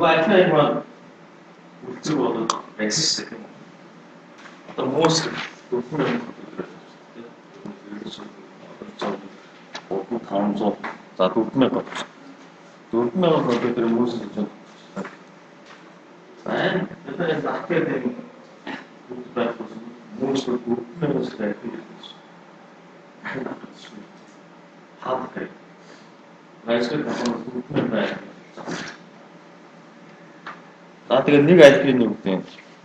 알파이만 울증 얻은 엑시스 어떤 무엇을 높으면 다음서 자 높으면 걷죠. 높으면 걷을 무엇을 좀 난 일단 낮게 되는 높다 무엇을 높으면 걷을 때 하드게 나이스를 가면 높으면 가야 наадыг нэг альпийн үгтэй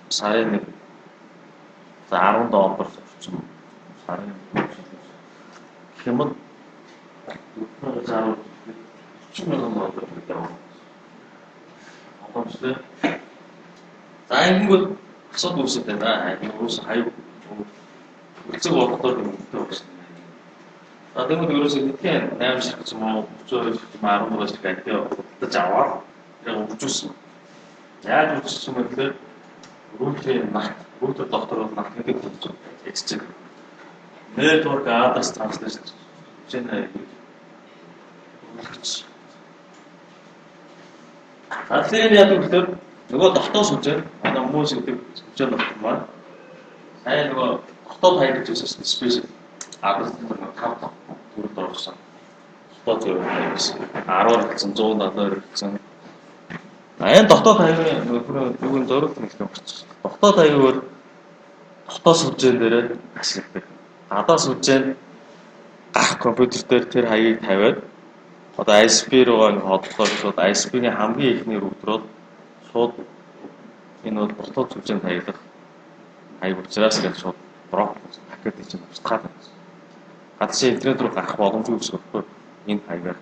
сарын нэг 10 доллар орчим сарын хэмэд заавал 40 мянган доллар гэдэг. Одоостой за ингэнгүүт асуудал үүсэж байна. Юус хаяг үлцэг болдоор юмтай байна. Надад ерөөсөө тийм 8 ширхэг ч юм уу 30 ширхэг 10 ширхэг альпийн удаж аваад яг үржүүлсэн. Яг үссэн юм гэхээр рүүтийн нат, рүүтер доктор бол нат гэдэг хэлж эцэг. Network address translation чинь тэгэхээр яг үгээр нөгөө дотоос үзээ манай хүмүүс гэдэг сүлжээ доктор маань сайн нөгөө дотоод хай гэж үссэн спешиал адрес нэг 5 дүрд орсон. Дотоод юу гэсэн 10-аар хэлсэн 100-аар хэлсэн. Энэ дотоод хаягийн нөгөө зөрөг хэлсэн болчихсон. Дотоод хаягаар дотоод сүлжээн дээр ашигладаг. Гадаа сүлжээнд гарах компьютер дээр тэр хаягийг тавиад одоо ISP руугаа ингэ хотлоод шууд ISP-ийн хамгийн ихний рүүтерод шууд энэ бол дотоод сүлжээнд хаягдах хаяг учраас гэж шууд дрop пакет хийж устгаад байна. Гадаа интернет руу гарах боломжгүй өсөхгүй энэ хаягаар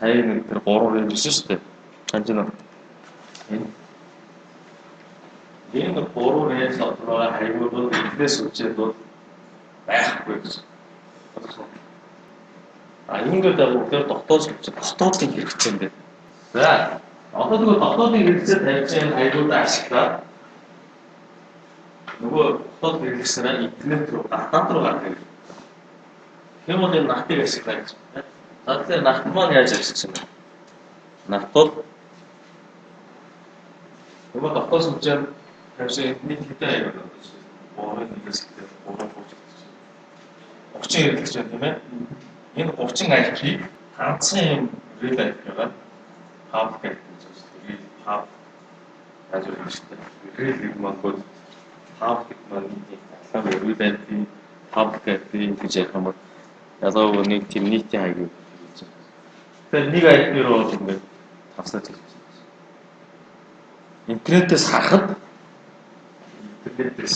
хаяг нэг тэр 3 рейнж шүү дээ. Санаж байна. Энэ 3 рейнж дотор хаягууд бол интернет сүлжээнд бол байхгүй гэсэн. Ингээд бүгдээр дотоодын хэрэгцээ юм байна. За, одоо нөгөө дотоодын хэрэгцээ тавьж байгаа хаягууд ашиглаад нөгөө дотоод хэрэглэснээр интернет руу гадаад руу гаргах юм. Тийм бол энэ нартыг ашиглаа гэж байна. За тэгэхээр нарт маань яаж ажилласан бэ? Нарт бол нөгөө дотоод сүлжээнд тавьсан интернет хэдэн хаяг байна? 3-1-ээс 30 хэрэглэж байна тийм ээ. Энэ 30 IP ганцхан юм real IP-гаар hub гэдэг нь зөвхөн hub яаж вэ гэдэг. Real гэдэг маань бол hub гэдэг маань ахлаа real IP hub гэдэг юм гэж ярих юм бол ялгаагүй нэг тийм нийтийн хаяг юм. Тэгэхээр нэг IP руу ингээд тавсаж хэлсэн. Интернетээс харахад интернетээс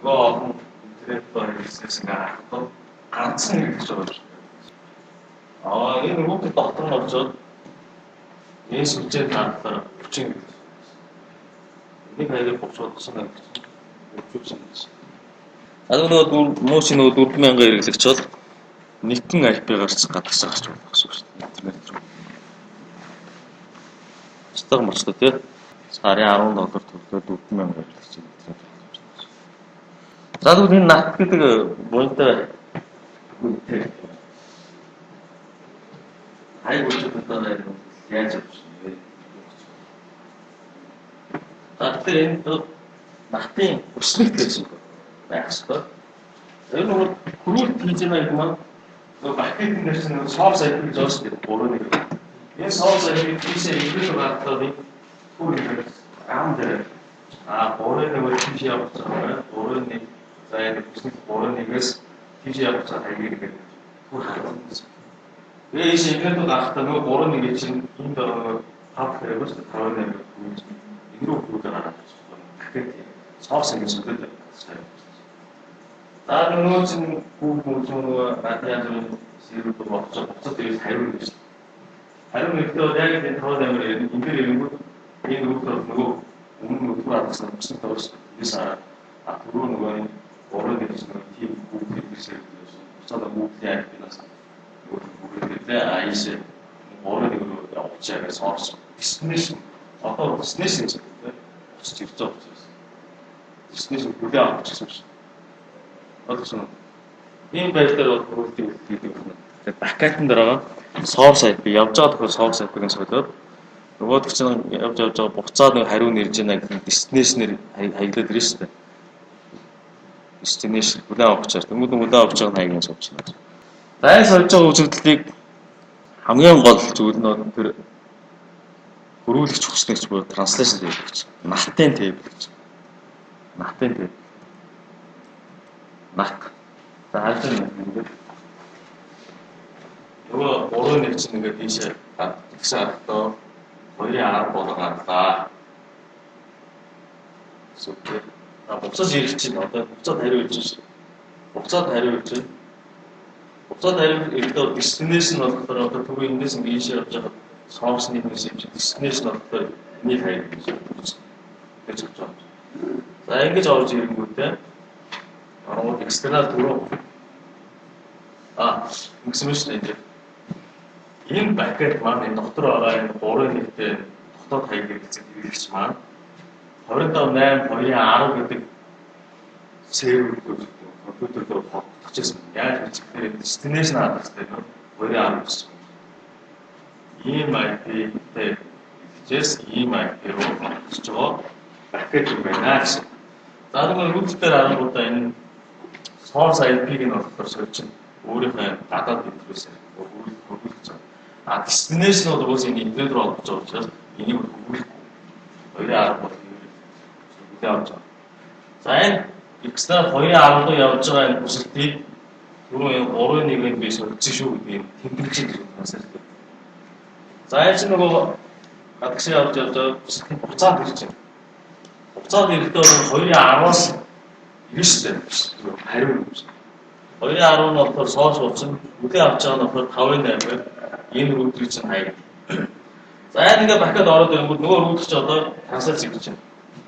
гоо интернетээр хэлсээс ингээд харахад ганцхан хэрэгж байгаа. Энэ рүүтер доктор нь очоод энэ сүлжээ таатаар 30 гэж. Нэг хаяг бовчоодсон гэж өгчүүлсэн гэж. Нөгөө мөшин нөгөө 4000 хэрэглэгч бол нэгэн IP-гаар ч гадагш гарч болох гэсэн үг шүү дээ. Интернет руу. Стаг мочтой тий. Сарын $10 төлөөд 4000 хэрэглэгч интернет руу. За тэгвэл энэ нат гэдэг буянтай үнэтэй. Хаяг үйлчлэлээр яаж явуулсан бэ? Тэгэхээр энэ натын өснөлт гэсэн байх ёстой. Энэ нь хүрээлт хийж байгаа юм аа. Нөгөө бактерийн нэрс нь соорс IP гэж байна шүү дээ. 3-1. Энэ соорс IP тийшээ ирэхэд гарахад түрүү ам дээр 3-1 тийш явах цаа 3-1 за энэ өснөлт 3-1-ээс тийш явах цаа хаягийг түр харсан. Ээж ингээд гарахтаа нөгөө 3-1 чинь энд байгаа хав хэрэгөөс 5-8 энэ рүү хүрээд гараад тэгэхээр соорс ингэ сүлээд байна. За нөгөө чинь бүх нөгөө материалын сэрүүл болцоо тэгээд хариу гэж. Хариу нэгдээд яг энэ 5-8 ингээд ирэнгүүт энэ рүүтер нөгөө өмнө нь тугаадсан бүсэд тавьсан бисаа түрүү нөгөө энэ 3-1 гэсэн тийм бүх хэрэгсээ цаадаа бүгдийн IP-наас бүгдээ айс 3-1 рүү явуулчаа гэж соорс. Destination одоо destination гэдэг очиж ирж байгаа учраас. Destination бүлээ авах гэсэн шүү. Ойлгосон уу? Энэ байдлаар бол бүрэлдэхүүн гэдэг юм. Тэгээд бакетын дараа source IP явж байгаа тохиол source IP-г солиод нөгөөд чинь явж байгаа буцаад нэг хариу нэрж байна гэх destination-ээр хаяглаад ирнэ шүү дээ. Destination хүлээн авах чаар. Тэнгүүд хүлээн авах чаар хаягийн сууж байна. За энэ сольж байгаа үзэгдлийг хамгийн гол зүйл нь тэр хөрвүүлэгч хүснэгч буюу translation table гэж. Натын table гэж. Натын table. Нат. За хаалт нэг нөгөө уруу нэг чинь ингээд тийшээ тэгсэн хатаа 2.10 болоо гарлаа. Супер. Буцаж ирэх чинь одоо буцаад хариу ирж байна. Буцаад хариу ирж байна. Буцаад хариу ирэхдээ destination болохоор одоо түрүү эндээс ингээд ийшээ явж байгаа source-ны хүмүүс юм чи destination болохоор нэг хариу гэж хэлж байгаа. За ингэж орж ирэнгүүтээ арууд external түрүү ингэсэн мэт шүү дээ. Энэ бакет маань энэ доктор байгаа энэ 3-1-тэй дотоод хаяг хэрэгцээ хэрэгч маань 25.8.2.10 гэдэг сервер компьютер дээр тогтчихсон. Яг тэгэхээр destination адрестэй нөө 2.10 гэсэн. Ийм IP-тэй хэрэгжээс ийм IP руу очиж байгаа бакет юм байна гэсэн. За тэгвэл root дээр харангуудаа энэ source IP-г нь болохоор сольж өөрийнхөө гадаад интерфейсээр хөрвүүлж байгаа. Destination бол уус энэ интернет руу олж байгаа учраас энийг хөрвүүлэхгүй. 2.10 бол явж байгаа. За энэ external 2.10 руу явж байгаа энэ бүсэлтийг түрүү энэ 3.1-ийг би сольж шүү гэдэг юм тэмдэглэж байгаа. За энэ чинь нөгөө гадагш явж байгаа бүсэлтийн буцаад ирж байна. Буцаад ирэхдээ 2.10-аас ирнэ шүү дээ. Хариу юм шиг. 2.10 нь болохоор соос болсон. Үдээ авч байгаа нь болохоор 5.8 байна. Энэ рүүтрийг чинь хаяг. За яг ингээд бахад ороод ирэнгүүт нөгөө рүүтер чи одоо трансфер хийж байна.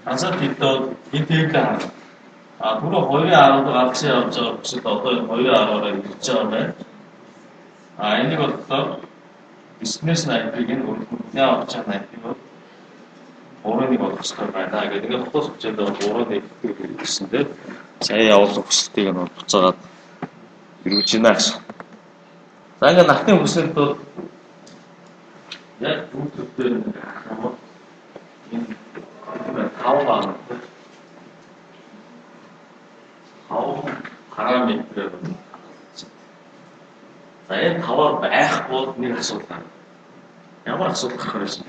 Трансфер хийхдээ энэ тейблээ харна. Түрүү 2.10-ыг авч явж байгаа бүсэд одоо энэ 2.10-аар ирж байгаа байна. Энийг болохоор destination IP-г нь өргөнөө авч байгаа IP бол 3-1 болох хэрэгтэй байна. Ингээд ингээд хотоос хүчээд 3-1 гэсэн дээр сая явуулсан хүсэлтийг нь буцаагаад ирүүлж байна гэсэн. За ингээд нахны хүсэлт бол яг бүгдээр харах юм. Энэ 5 баа. 5 параметрээр байна. За энэ 5-аар байхгүй нэг асуудал байна. Ямар асуудал гарах вэ?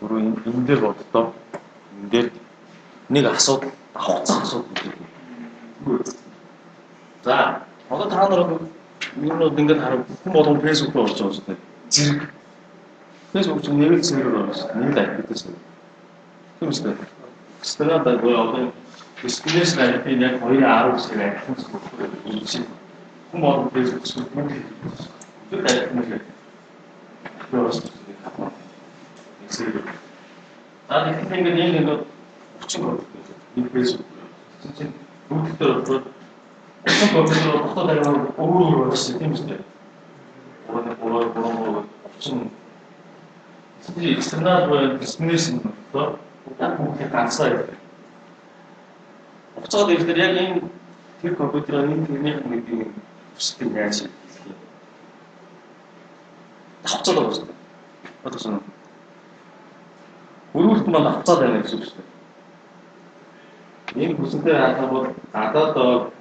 Гурав энэ дээр боддоо энэ дээр нэг асуудал хугацаа асуудал. За одоо та нар юунууд ингэж харах хүн болгон Facebook руу орж байгаа шүү дээ. Зэрэг Facebook чинь нэг л сервер байна шүү. Нэг л IP-тэй сервер. Тийм үстэй. Стандарт одоо destination IP яг 2.10 гэсэн IP-тэй сервер. Хүн болгон Facebook руу тэр IP-тэй сервер. Тэгэхдээ ингээд нэг 30 гол нэг Facebook чинь бүгдээр одоо компьютер дотоод байгаа өөр болсон тийм үстэй. Өөрөө чинь external destination одоо бүгд ганцаа юм. Уцаад ирэхээр яг энэ тэр компьютерын тэрний нэг үстэй яаж хийх юм. Тавцаад байгаа шүү дээ. Одоо шинэ өрөөлт маань авцаад байна гэсэн үг шүү дээ. Энэ бүсэнтэй хаалт бол гадаад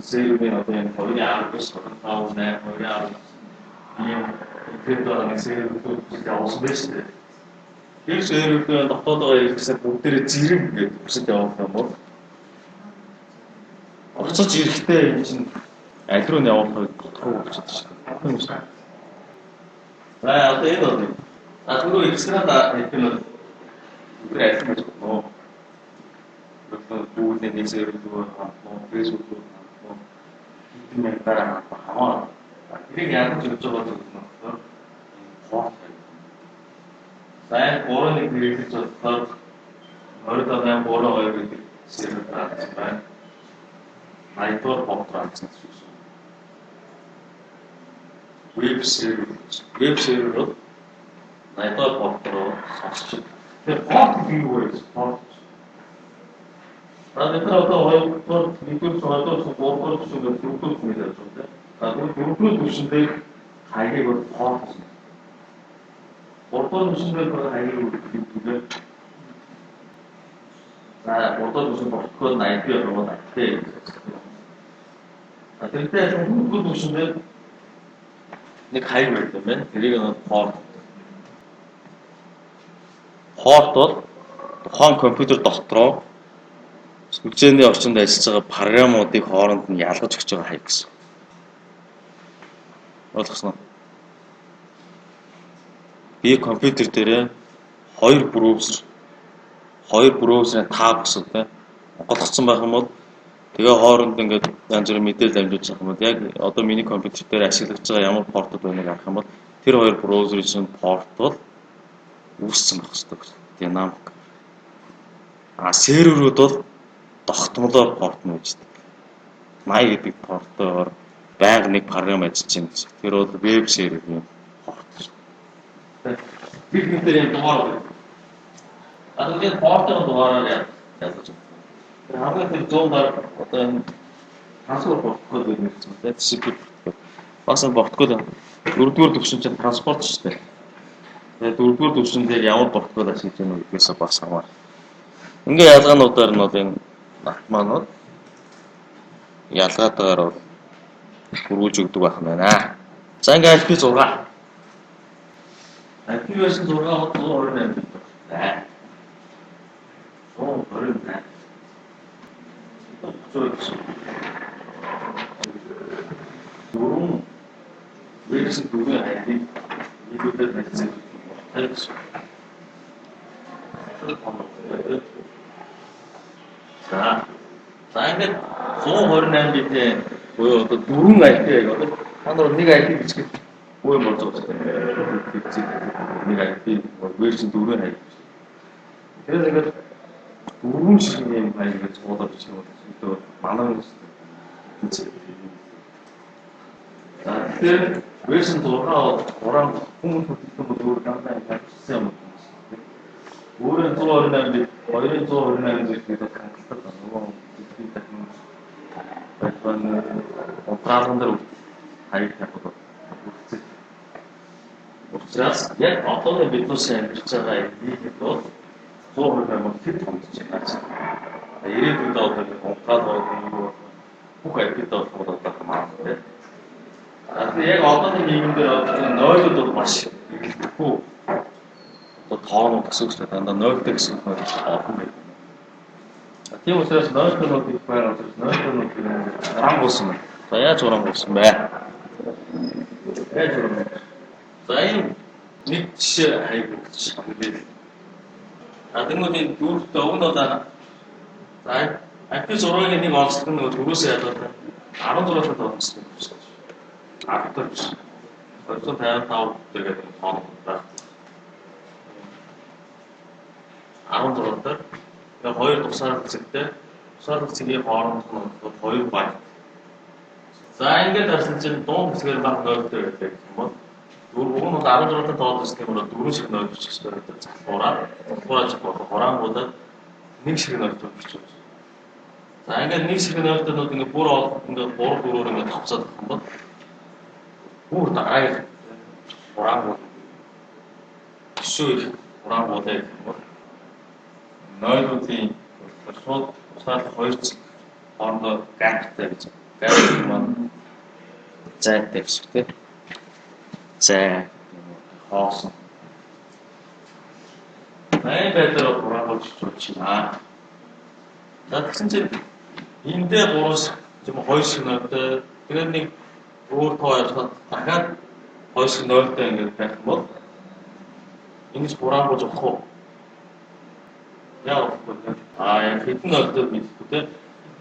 серверийн одоо энэ 2.10-аас 5.8 2.10 ийм интернет серверүүд явуулсан байж тээ. Тэр серверүүд дотоод байгаа хэрэгсээр бүгдээрээ зэрэг гэдэг бүсэд явуулах юм бол орцож ирэхдээ энэ чинь аль руу нь явуулахыг тодорхой болчиход шүү дээ. За одоо энэ бол түрүү экстрад хэлсэн нь бүгд аль гэж байна. Бүгд нэг сервер рүү Facebook руу энэ дараа хамаа. Тэрийг яаж хийж байгаа вэ гэхээр порт. Сайн 3-1 хэрэглэж болохоор 20.3 гэдэг сервер байна. Найдвар порт гэсэн үг. Веб сервер найдвар порт руу сонсч. Тэр порт юу вэ? Порт. Тэгэхээр одоо хоёрдугаар нэгдүгээр 3-р 4-р зүйл мэдээж байна. дөрөвдүгээр түвшин дээр хаягийг хоол гэсэн. Гуравдугаар түвшин дээр байгаа хаягийг үлдээхээр за гуравдугаар түвшин болохгүй 80 яваа 80. Тэрнтэй дөрөвдүгээр түвшин дээр нэг хаяг байт юм байна. Тэрийг нэг порт бол тухайн компьютер дотроо сүлжээний орчинд ажиллаж байгаа програмуудыг хооронд нь ялгаж өгч байгаа хаяг гэсэн. Ойлгосноо? Би компьютер дээр хоёр браузерын тааб гэсэн тийм голгоцсон байх юм бол тэгээ хооронд ингээд янз бүрийн мэдээлэл амжуулж байгаа юм бол яг одоо миний компьютер дээр ашиглаж байгаа ямар портод байгааг харах юм бол тэр хоёр браузерын чинь порт бол үүссэн байх хэрэгтэй гэсэн. Динамик. Серверүүд бол тогтмолоор порт нь үүсдэг. 80 гэдэг портоор байнга нэг програм ажиллаж байна гэсэн. Тэр бол веб серверийн порт. Би тэр юм дугаар. Тэгээд портын дугаараар яаж байна? Хамгийн их зүүнээр одоо энэ трансфер порткод гэдэг юм байна. TCP порт. Бас порткод дөрөвдүгээр түвшин чинь транспорт шүү дээ. Тэгээд дөрөвдүгээр түвшин дээр ямар порткод ашиглаж байна гэдгээс бас хамаарна. Ингээ ялгаануудаар нь бол энэ манууд ялгаатайгаар бол хөрвүүлж өгдөг байх юм байна. За ингээ IP6. IP version 6 128 бит байна. 128. Дөрөв version 4-ийн хайлыг нийлүүлээд хэлсэн. За ингээд 128 битэй буюу одоо 4 IP яг одоо та нар нэг IP бичгээд юу юм болж байгаа юм. Нэг IP version 4-ийн хайлт. Тэгэхээр ингээд 4 шиг юм хайлт гэж цуглаад бичих юм бол манай за тэгэхээр version 6 уран хүмүүс хөтлөсөн бол дандаа хэлсэн юм. Өөрөөр 128 бит 228 бит хангалттай нөгөө операторын хаяг тавьдаг. Учраас яг одооны биднээс амьдарч байгаа эдийг бол 128 бит хангаж байна. Ирээдүйд одоо оператор бүх IP-д болох одоо хамаатай. Яг одооны нийгэмдэр нойлууд бол маш ихтэй. Одоо тоонууд гэсэн үг шүү дээ. Дандаа 0-тэй гэсэн үг олон байдаг. Тийм учраас 0-тэй их байгаа учраас 0-тэй уран болсон байна. За яаж уран болсон бэ? За энэ нэг жишээ хаяг гэж хэлээ. Тэгмүүд энэ дүүртээ өгнө удаа. За IP6-гийн нэг онцлог нь дөрөөсөө ядаад 16-аас тоонсон юм шиг. 10 биш. 255 гэдэг тоон байна. 16 дээр тэгээ хоёр тусаар хэсэгтэй тусаар хэсгийн хооронд нь 2 байт. За ингээд харсан чинь дунд хэсгээр баг 0-тэй байдаг юм бол уг нь 16-тай доод хэсэг юм бол 4 шиг 0 бичих хэрэгтэй залхуураа хураангуудад 1 шиг 0 бичих. За ингээд 1 шиг 0-тэй нүүд ингээд бүр ингээд 3 4-өөр ингээд тавцаад байгаа юм бол бүр дараагийн хураангууд шүү хураангууд яг юм бол нойлуудын шууд тусаал 2 цаг хоорондоо гаптай гэж. Гап маань зайтай гэсэн үг тийм. Зай хоосон. Бай байтар хураангууд чуулчихна. За тэгсэн чинь эндээ 3 юм 2 шиг нойтой тэгээд нэг өөр тоо яваад дахиад 2 шиг 0-тай ингэж байх юм бол ингэж хураангууд авах уу? Яг яг хэдэн нөлтөд мэдгүй те.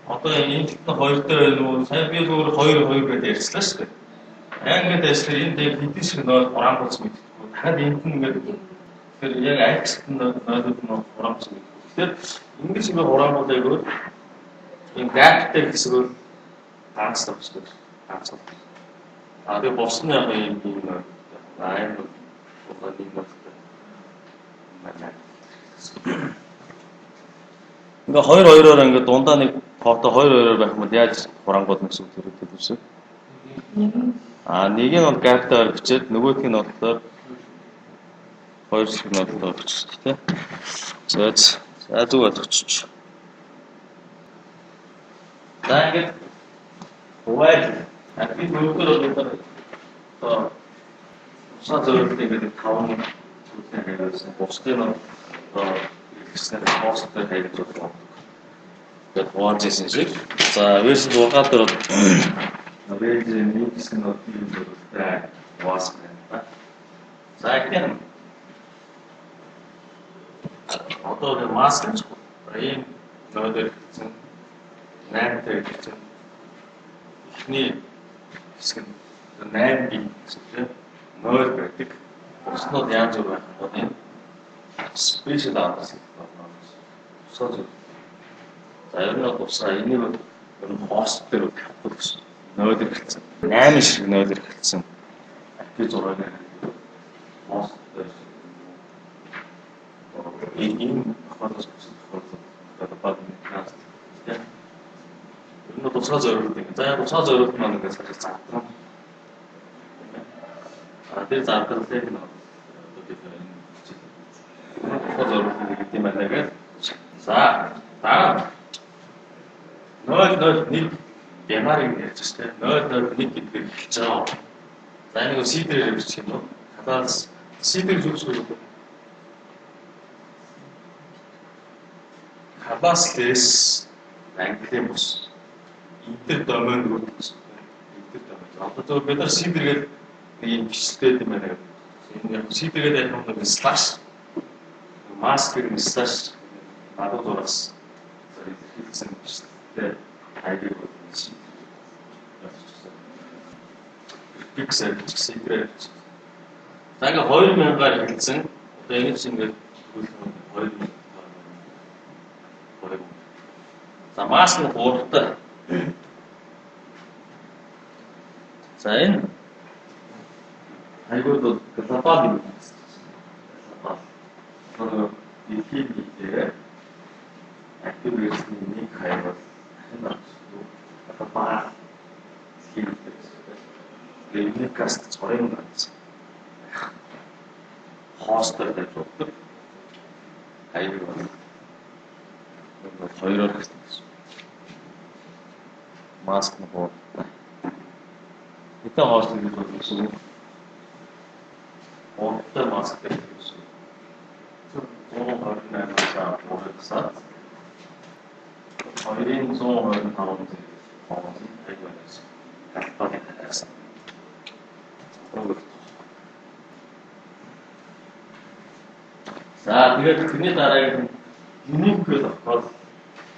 Одоо энэ хэдэн 2-тэй байна уу? Сайн би зүгээр 2 гэдээ ярьчлаа шүү дээ. Яг ингээд ажиллах энэ дээр хэдэн шиг нөл хураангууд мэдгүй. Дахиад энд нь ингээд тэр яг аксд нөлөд нь хураангууд мэдгүй. Тэгэхээр ингэж ингээд хураангуудыг өөр энэ гаптай хэсгүүд ганц тавьчихдаг. Ганц. Тэгээ босны яг ийм аим одоо нэг нөлттэй. Ингээ 2-2-оор ингээ дундаа нэг фото 2-2-оор байх юм бол яаж хураангууд нэгс үгүй хэрэгтэй үү? Нэг нь бол графтаар бичээд нөгөөх нь болохоор хоёр хэсэг нь болохоор бичих тийм. За зүг болгочих. За ингээд хувааж би өөрөөр одоо усаа зөвлөлт ингээд 5 зүйлтэй хийсэн. Бусдын одоо ихсэн хосттой хийж байгаа. Тэгээд хувааж ирсэн шиг. За вэс дугаар дээр Навэж микс нь тийм зүйлтэй хувааж байна. За ихэнх одоо маск ийм нөөдөр гэсэн 8 дээр гэсэн ихний хэсэг нь 8 бий гэсэн нойр байдаг. Уснууд яаж байх вэ? Энэ спешиал аргас байна. Сод. За ер нь усаа энийг ер нь хост дээр тавьдаг гэсэн. Нойр гэсэн 8 шиг нойр гэсэн. Акти зураг хост дээр ийм хадас гэдэг бод нэг тийм. Энэ тусгай зорилт юм. За тусгай зорилт маань ингээд сая заасан. Тэр заалталтай нь тусгай зорилт гэдэг юм байна гэдэг. За нөл нэг бямарыг ярьж байна. Нөл нэг гэдгийг хэлж байгаа. За нэг сийдрээр бичих юм уу? Хадаас сийдрийг зүгсгүүл. Хадаас лес англи бус. Интер домен үүсгэж байна. Интер домен. Одоо зөв бид нар сийдэргээд нэг юм бичлээд юм байна. Энэ яг сийдэргээд яг нэг слаш маскер слаш надад зураас хэлсэн бичлээ. Хайдаг байсан. Пиксел сийдрээд. За ингээ 2000-аар хэлсэн. Одоо энэ чинь ингээ 2000 За маск нь гуравтай. За энэ айгууд глобал юм. Глобал. Одоо дэлхийд активистийн нэг хайвал энэ глобал хийлдэг. Энийг каст цорын ганц. Хостер гэж боддог. Хайвал хоёроор гэсэн. Маск нь боо. Хэдэн хоолтой гэж бодсон. Онтой маск гэсэн. 128-аас өөрөөсөө 225 хоолтой байгаас хатдаг гэсэн. За тэгээд тэрний дараагийн юник гэдэг бол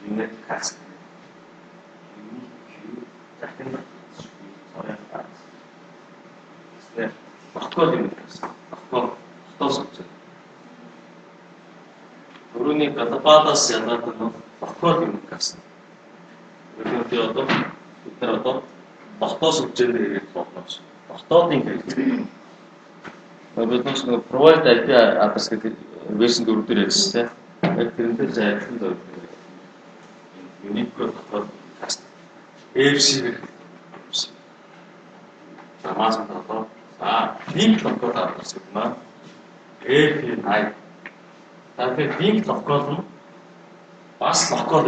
юник каст. Захин цорын ганц. Тэсээ багтгол юм гэсэн. Багтгол хотоос гэж. Төрөний гадападас янаад нь багтгол юм гэсэн. Өөрөөр одоо бид нар одоо багтоос үжээр ирээд болноос. Багтоодын хэлбэр. Бид нэг provide IP address гэдэг version 4 дээр ажилласан. Яг тэрнтэй зайлшгүй зөв. Юник код каст. FC Замаас одоо линк локод авсан юм аа. API. Тэгэхээр линк локод нь бас локод